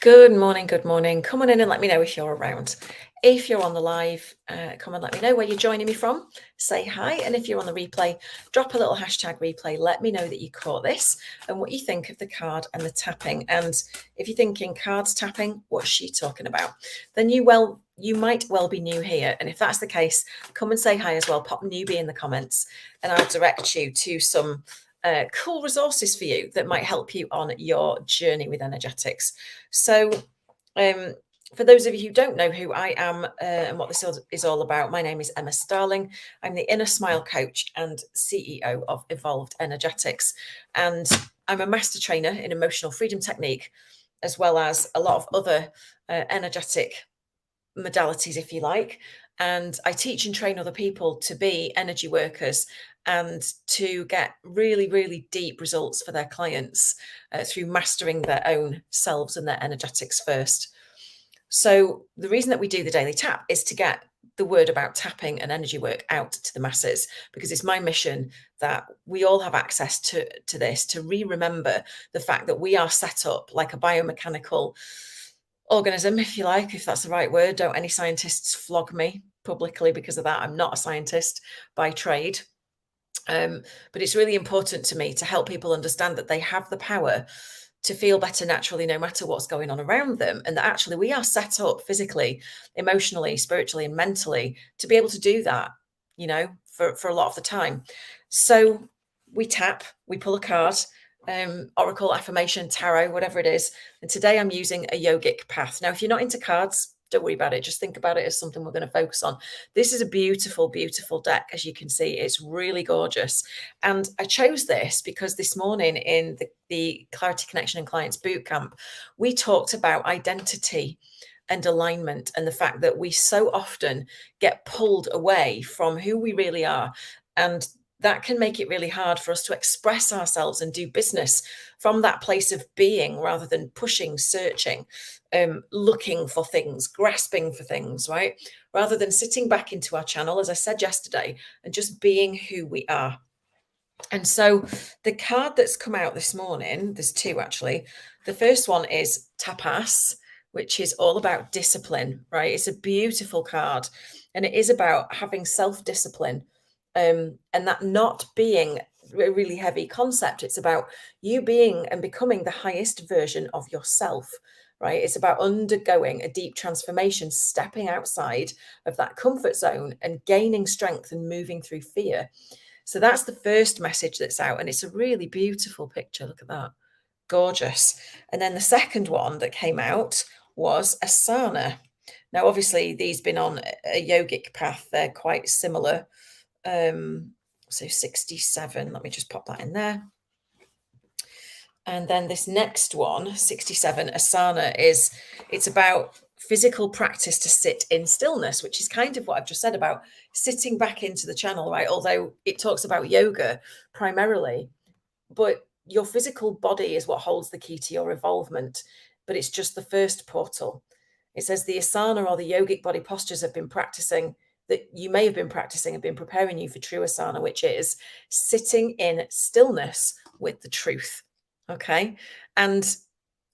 Good morning, good morning. Come on in and let me know if you're around. If you're on the live, come and let me know where you're joining me from. Say hi. And if you're on the replay, drop a little hashtag replay. Let me know that you caught this and what you think of the card and the tapping. And if you're thinking cards tapping, what's she talking about? Then you might well be new here. And if that's the case, come and say hi as well. Pop newbie in the comments and I'll direct you to some cool resources for you that might help you on your journey with energetics. So, for those of you who don't know who I am and what this is all about, my name is Emma Starling. I'm the Inner Smile Coach and CEO of Evolved Energetics. And I'm a master trainer in emotional freedom technique, as well as a lot of other energetic modalities, if you like. And I teach and train other people to be energy workers and to get really, really deep results for their clients through mastering their own selves and their energetics first. So the reason that we do the daily tap is to get the word about tapping and energy work out to the masses, because it's my mission that we all have access to this, to remember the fact that we are set up like a biomechanical organism, if you like, if that's the right word. Don't any scientists flog me publicly because of that. I'm not a scientist by trade. But it's really important to me to help people understand that they have the power to feel better naturally, no matter what's going on around them. And that actually we are set up physically, emotionally, spiritually, and mentally to be able to do that, for a lot of the time. So we tap, we pull a card, oracle, affirmation, tarot, whatever it is. And today I'm using a yogic path. Now, if you're not into cards, don't worry about it. Just think about it as something we're going to focus on. This is a beautiful, beautiful deck. As you can see, it's really gorgeous. And I chose this because this morning in the Clarity Connection and Clients Bootcamp, we talked about identity and alignment and the fact that we so often get pulled away from who we really are. And that can make it really hard for us to express ourselves and do business from that place of being rather than pushing, searching, looking for things, grasping for things, right? Rather than sitting back into our channel, as I said yesterday, and just being who we are. And so the card that's come out this morning, there's two actually. The first one is Tapas, which is all about discipline, right? It's a beautiful card and it is about having self-discipline. And that not being a really heavy concept. It's about you being and becoming the highest version of yourself, right? It's about undergoing a deep transformation, stepping outside of that comfort zone and gaining strength and moving through fear. So that's the first message that's out. And it's a really beautiful picture. Look at that. Gorgeous. And then the second one that came out was Asana. Now, obviously, these been on a yogic path. They're quite similar. So 67, let me just pop that in there. And then this next one, 67, Asana, it's about physical practice to sit in stillness, which is kind of what I've just said about sitting back into the channel, right? Although it talks about yoga primarily, but your physical body is what holds the key to your evolvement, but it's just the first portal. It says the asana or the yogic body postures have been practicing that you may have been practicing have been preparing you for true asana, which is sitting in stillness with the truth. Okay. And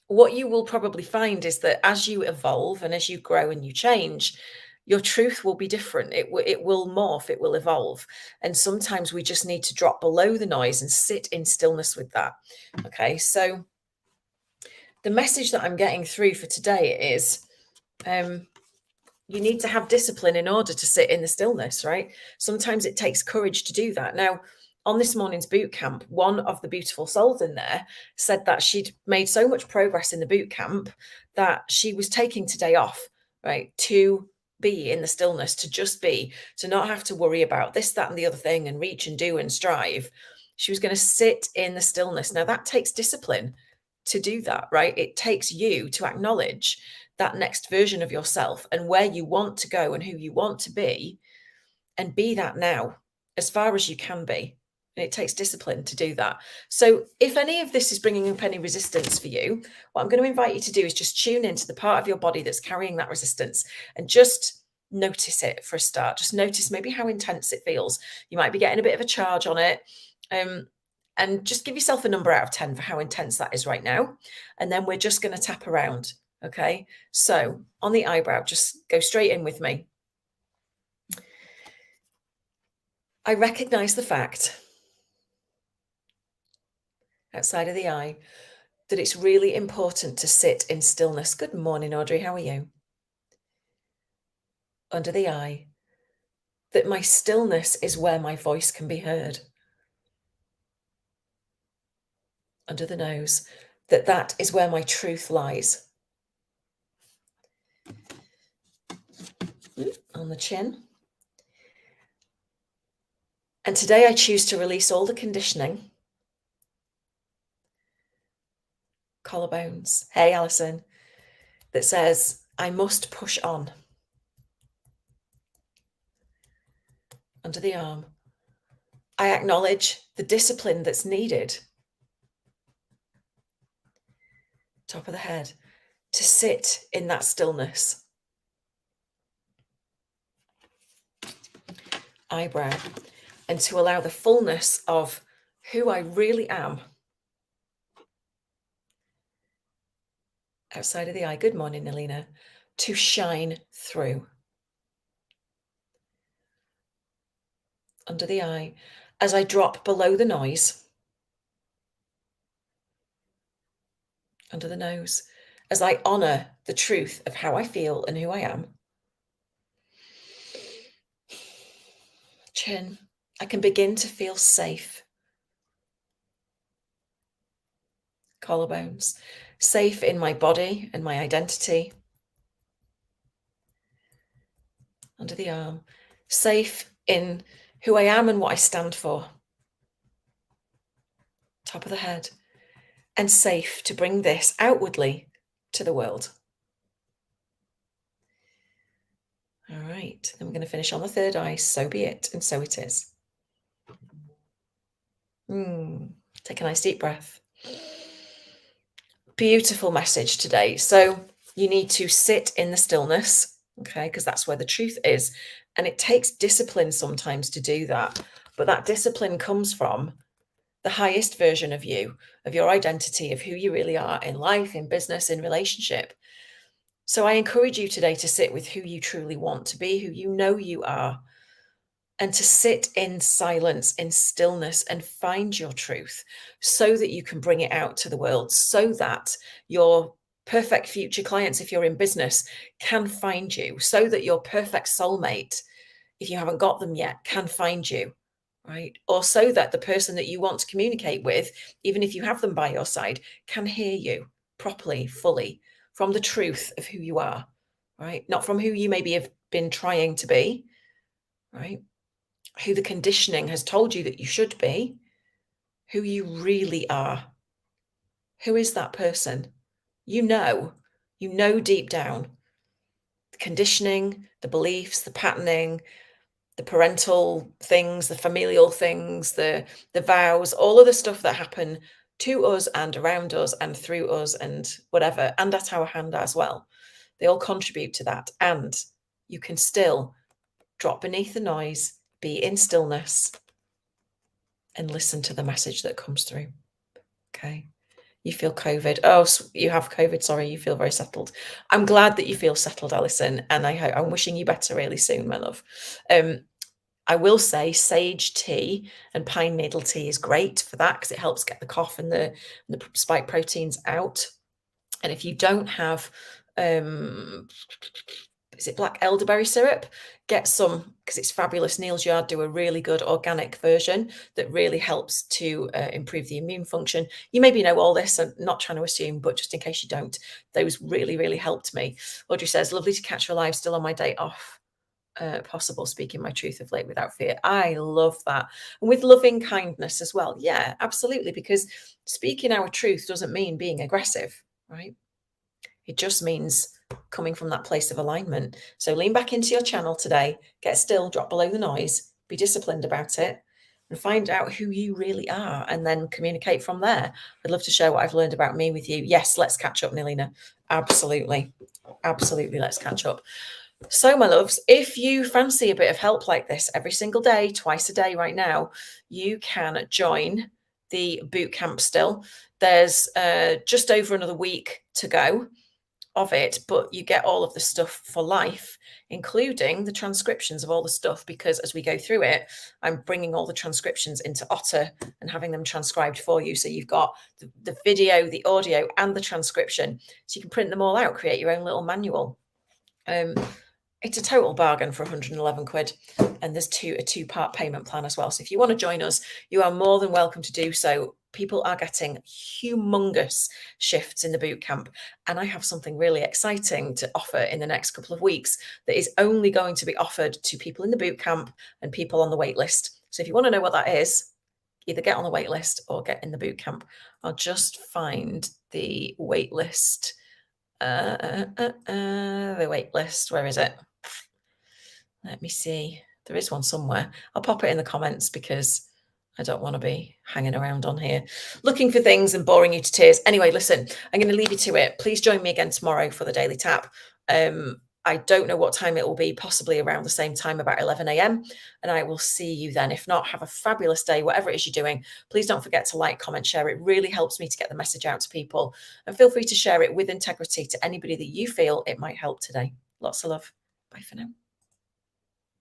what you will probably find is that as you evolve and as you grow and you change, your truth will be different. It will morph, it will evolve. And sometimes we just need to drop below the noise and sit in stillness with that. Okay. So the message that I'm getting through for today is, you need to have discipline in order to sit in the stillness, right? Sometimes it takes courage to do that. Now, on this morning's boot camp, one of the beautiful souls in there said that she'd made so much progress in the boot camp that she was taking today off, right? To be in the stillness, to just be, to not have to worry about this, that, and the other thing and reach and do and strive. She was going to sit in the stillness. Now, that takes discipline to do that, right? It takes you to acknowledge that next version of yourself and where you want to go and who you want to be, and be that now as far as you can be. And it takes discipline to do that. So if any of this is bringing up any resistance for you, what I'm going to invite you to do is just tune into the part of your body that's carrying that resistance and just notice it for a start. Just notice maybe how intense it feels. You might be getting a bit of a charge on it. And just give yourself a number out of 10 for how intense that is right now. And then we're just going to tap around. Okay, so on the eyebrow, just go straight in with me. I recognize the fact outside of the eye that it's really important to sit in stillness. Good morning, Audrey. How are you? Under the eye, that my stillness is where my voice can be heard. Under the nose, that is where my truth lies. On the chin. And today I choose to release all the conditioning. Collarbones. Hey, Alison. That says, I must push on. Under the arm. I acknowledge the discipline that's needed. Top of the head. To sit in that stillness. Eyebrow. And to allow the fullness of who I really am. Outside of the eye. Good morning, Alina. To shine through. Under the eye. As I drop below the noise. Under the nose. As I honor the truth of how I feel and who I am. Chin. I can begin to feel safe. Collarbones. Safe in my body and my identity. Under the arm. Safe in who I am and what I stand for. Top of the head. And safe to bring this outwardly to the world. All right, then we're going to finish on the third eye. So be it, and so it is. Take a nice deep breath. Beautiful message today. So you need to sit in the stillness, okay, because that's where the truth is. And it takes discipline sometimes to do that. But that discipline comes from the highest version of you, of your identity, of who you really are in life, in business, in relationship. So I encourage you today to sit with who you truly want to be, who you know you are, and to sit in silence, in stillness, and find your truth so that you can bring it out to the world, so that your perfect future clients, if you're in business, can find you, so that your perfect soulmate, if you haven't got them yet, can find you, right? Or so that the person that you want to communicate with, even if you have them by your side, can hear you properly, fully, from the truth of who you are, right? Not from who you maybe have been trying to be, right? Who the conditioning has told you that you should be, who you really are. Who is that person? You know deep down. The conditioning, the beliefs, the patterning, the parental things, the familial things, the vows, all of the stuff that happen to us and around us and through us and whatever, and at our hand as well. They all contribute to that. And you can still drop beneath the noise, be in stillness, and listen to the message that comes through. Okay. You feel COVID. Oh, you have COVID. Sorry, you feel very settled. I'm glad that you feel settled, Alison, and I'm wishing you better really soon, my love. I will say sage tea and pine needle tea is great for that because it helps get the cough and the spike proteins out. And if you don't have, is it black elderberry syrup? Get some because it's fabulous. Neil's Yard do a really good organic version that really helps to improve the immune function. You maybe know all this, I'm not trying to assume, but just in case you don't, those really, really helped me. Audrey says, lovely to catch you alive, still on my day off. Possible, speaking my truth of late without fear. I love that. And with loving kindness as well. Yeah, absolutely. Because speaking our truth doesn't mean being aggressive, right? It just means coming from that place of alignment. So lean back into your channel today, get still, drop below the noise, be disciplined about it, and find out who you really are, and then communicate from there. I'd love to share what I've learned about me with you. Yes, let's catch up, Nilina. Absolutely. Absolutely, let's catch up. So, my loves, if you fancy a bit of help like this every single day, twice a day right now, you can join the boot camp still. There's just over another week to go. of it, but you get all of the stuff for life, including the transcriptions of all the stuff, because as we go through it, I'm bringing all the transcriptions into Otter and having them transcribed for you. So you've got the video, the audio, and the transcription. So you can print them all out, create your own little manual. It's a total bargain for 111 quid. And there's a two-part payment plan as well. So if you want to join us, you are more than welcome to do so. People are getting humongous shifts in the boot camp. And I have something really exciting to offer in the next couple of weeks that is only going to be offered to people in the boot camp and people on the wait list. So if you want to know what that is, either get on the wait list or get in the boot camp. I'll just find the wait list. The wait list, where is it? Let me see. There is one somewhere. I'll pop it in the comments because I don't want to be hanging around on here looking for things and boring you to tears. Anyway, listen, I'm going to leave you to it. Please join me again tomorrow for the Daily Tap. I don't know what time it will be, possibly around the same time, about 11 a.m. And I will see you then. If not, have a fabulous day, whatever it is you're doing. Please don't forget to like, comment, share. It really helps me to get the message out to people. And feel free to share it with integrity to anybody that you feel it might help today. Lots of love. Bye for now.